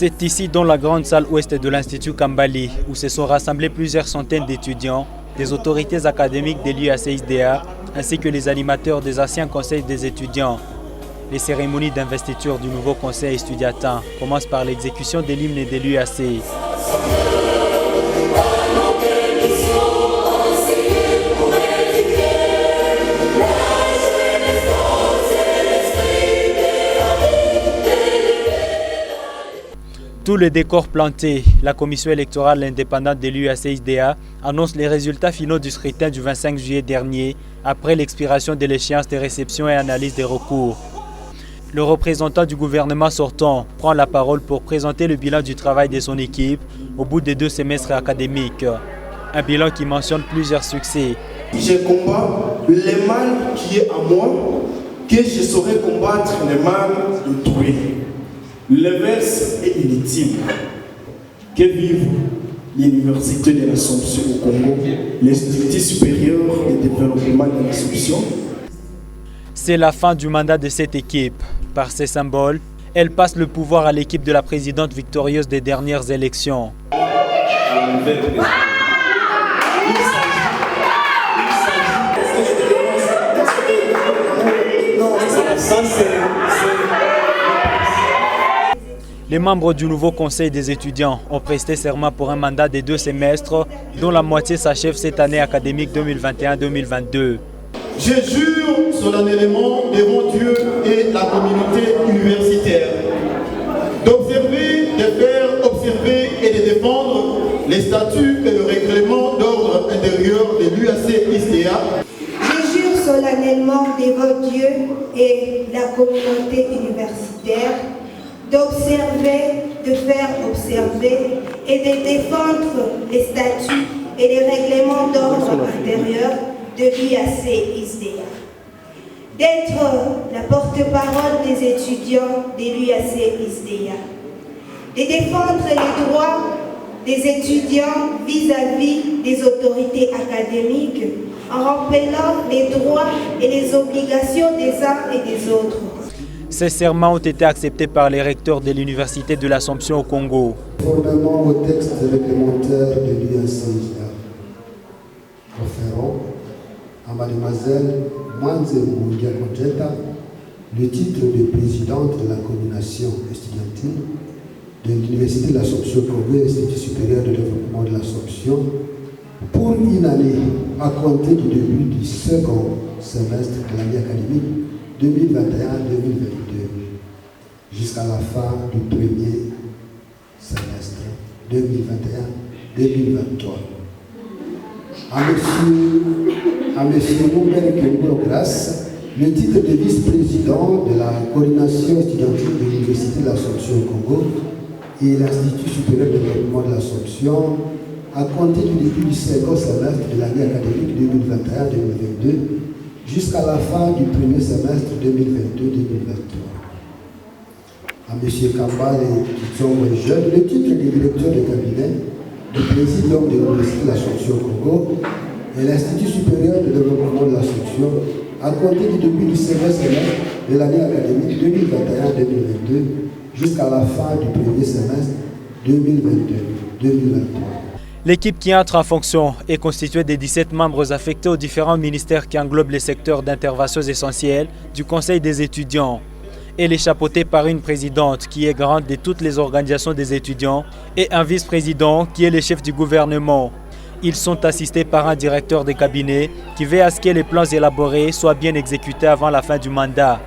C'est ici dans la grande salle ouest de l'Institut Kambali où se sont rassemblés plusieurs centaines d'étudiants, des autorités académiques de l'UAC-ISDA ainsi que les animateurs des anciens conseils des étudiants. Les cérémonies d'investiture du nouveau conseil estudiantin commencent par l'exécution de l'hymne de l'UAC. Tout le décor planté, la commission électorale indépendante de l'UAC-ISDA annonce les résultats finaux du scrutin du 25 juillet dernier, après l'expiration de l'échéance de réception et analyse des recours. Le représentant du gouvernement sortant prend la parole pour présenter le bilan du travail de son équipe au bout des 2 semestres académiques. Un bilan qui mentionne plusieurs succès. Je combats le mal qui est en moi, que je saurais combattre le mal d'autrui. L'inverse est inutile. Que vive l'Université de l'Assomption au Congo, l'Institut supérieur de développement de l'Assomption. C'est la fin du mandat de cette équipe. Par ces symboles, elle passe le pouvoir à l'équipe de la présidente victorieuse des dernières élections. Les membres du nouveau conseil des étudiants ont presté serment pour un mandat de 2 semestres, dont la moitié s'achève cette année académique 2021-2022. Je jure solennellement devant Dieu et la communauté universitaire d'observer, de faire observer et de défendre les statuts et le règlement d'ordre intérieur de l'UAC-ISDA. Je jure solennellement devant Dieu et la communauté universitaire d'observer, de faire observer et de défendre les statuts et les règlements d'ordre intérieur de l'UAC-ISDA. D'être la porte-parole des étudiants de l'UAC-ISDA. De défendre les droits des étudiants vis-à-vis des autorités académiques en rappelant les droits et les obligations des uns et des autres. Ces serments ont été acceptés par les recteurs de l'Université de l'Assomption au Congo. Conformément au texte réglementaire de l'UAC-ISDA, conférons à Mademoiselle Mwanze Mungia Kojeta le titre de présidente de la coordination estudiantine de l'Université de l'Assomption Congo et l'Institut supérieur de développement de l'Assomption pour une année à compter du début du second semestre de l'année académique 2021-2022 jusqu'à la fin du premier semestre 2021-2023. À monsieur Noubel Kengolo Grasse, le titre de vice-président de la coordination estudiantine de l'Université de l'Assomption au Congo et l'Institut supérieur de développement de l'Assomption à compter du début du second semestre de l'année académique 2021-2022 jusqu'à la fin du premier semestre 2022-2023. À M. Kambale Kitsongo Jeune, le titre de directeur de cabinet du président de l'Université de l'Assomption au Congo et l'Institut supérieur de développement de l'Assomption à compter du début du second semestre de l'année académique 2021-2022 jusqu'à la fin du premier semestre 2022-2023. L'équipe qui entre en fonction est constituée de 17 membres affectés aux différents ministères qui englobent les secteurs d'intervention essentiels du Conseil des étudiants. Elle est chapeautée par une présidente qui est garante de toutes les organisations des étudiants et un vice-président qui est le chef du gouvernement. Ils sont assistés par un directeur de cabinet qui veille à ce que les plans élaborés soient bien exécutés avant la fin du mandat.